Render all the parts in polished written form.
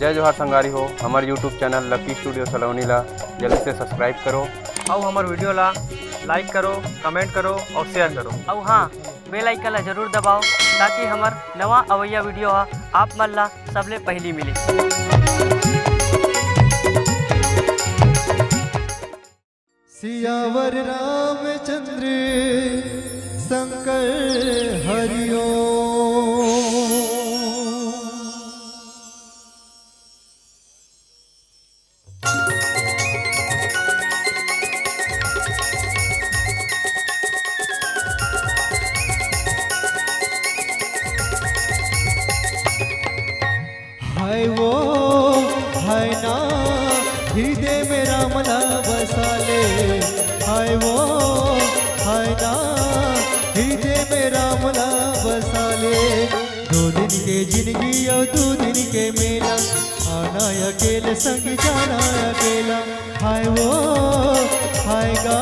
जय जोहार संगारी हो। हमारे यूट्यूब चैनल लकी स्टूडियो सलोनी ला जल्दी से सब्सक्राइब करो और हमारे वीडियो ला लाइक करो, कमेंट करो और शेयर करो। और हाँ, बेल आइकन ला जरूर दबाओ ताकि हमार नवा अवैया वीडियो आप मन ला सबले पहली मिली। सियावर रामचंद्र शंकर हरिओ। हाय वो हाय ना हृदय में रामला बसाले। हाय वो हाय ना हृदय में रामला बसाले। 2 दिन के जिंदगी और 2 दिन के मेला, आना अकेले संग जाना अकेला। हाय वो हाय गा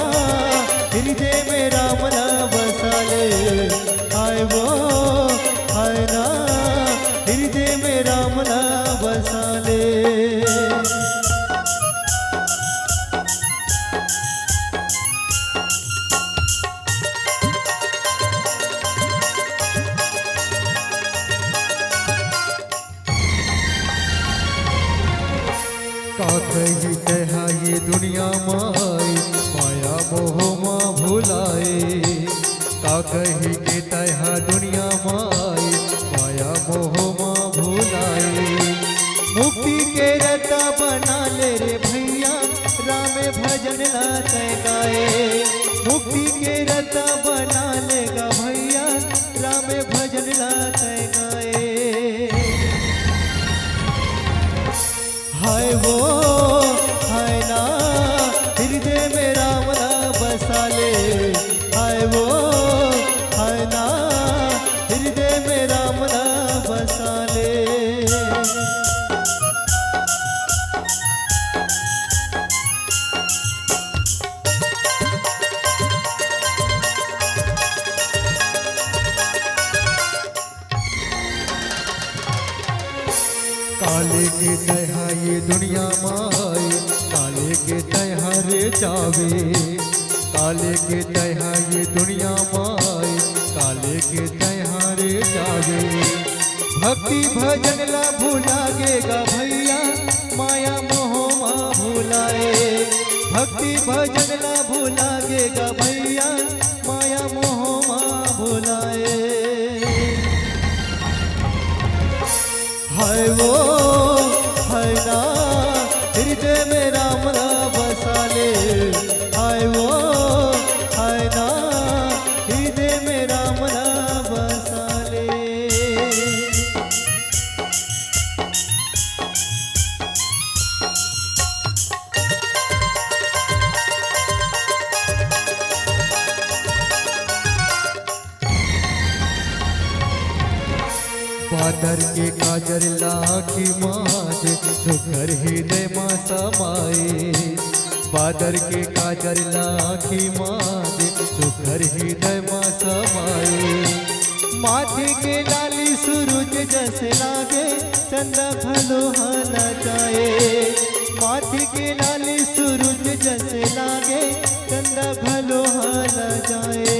हृदय में रामला बसाले। हाय वो हाय ना हृदय में रामला बसाले। का कही कहा ये दुनिया माई, माया मोह माँ भुलाए। का कही के तहा दुनिया माई, माया मोह माँ भुलाए। मुक्ति के रता बना ले रे भैया, राम भजन ला तय गाए। मुक्ति के रता बना लेगा भैया, राम भजन ला तय गाए। हाय वो हाय ना हृदय में रामला बसाले। हाय वो हाय ना हृदय में रामला बसाले। काले के तहा ये दुनिया माई, काले के तहा रे जावे। काले के तहा ये दुनिया माई, काले के तहा रे जावे। भक्ति भजन ला भुलागेगा भैया, माया मोह माँ भुलाए। भक्ति भजन ला भुलागेगा भैया, माया मोह माँ भुलाए। हाय वो हाय ना हृदय में रामला बसाले। हाय वो हाय ना हृदय में रामला बसाले। बादर के काजर लाखी माज, सुखर हृदय माँ समाए। बादर के काजर लाखी माज, सुखर हृदय माँ समाए। माथे के लाली सूरज जैसे लागे, चंदा भलो हाना जाए। माथे के लाली सूरज जैसे लागे, चंदा भलो हाना जाए।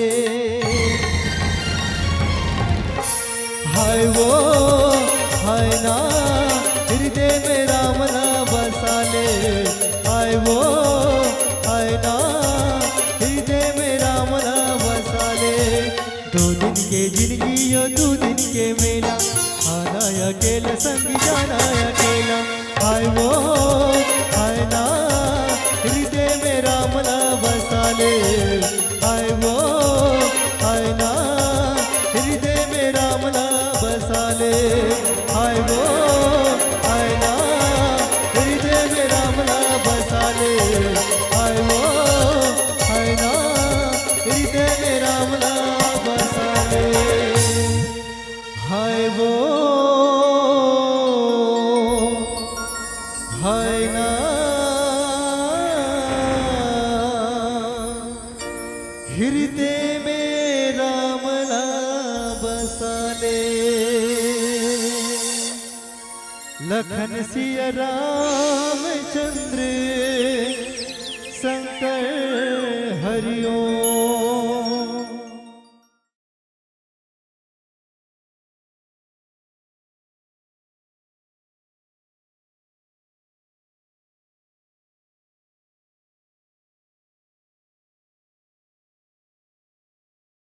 हाय वो हाय ना हृदय में रामला बसाले। हाय वो हाय ना हृदय में रामला बसाले। 2 दिन के जिंदगी और 2 दिन के मेला, आना अकेला संग जाना अकेला। हाय वो हाय ना हृदय में रामला बसाले। हाय वो हाय ना हृदय में रामला बसाले। हाय वो हाय ना हृदय में रामला बसाले। हाय वो हाय ना हृदय में रामला बसाले। हाय वो हाय ना हृदय में रामला बसाले। लखन सिया रामचंद्र शंकर हरिओम।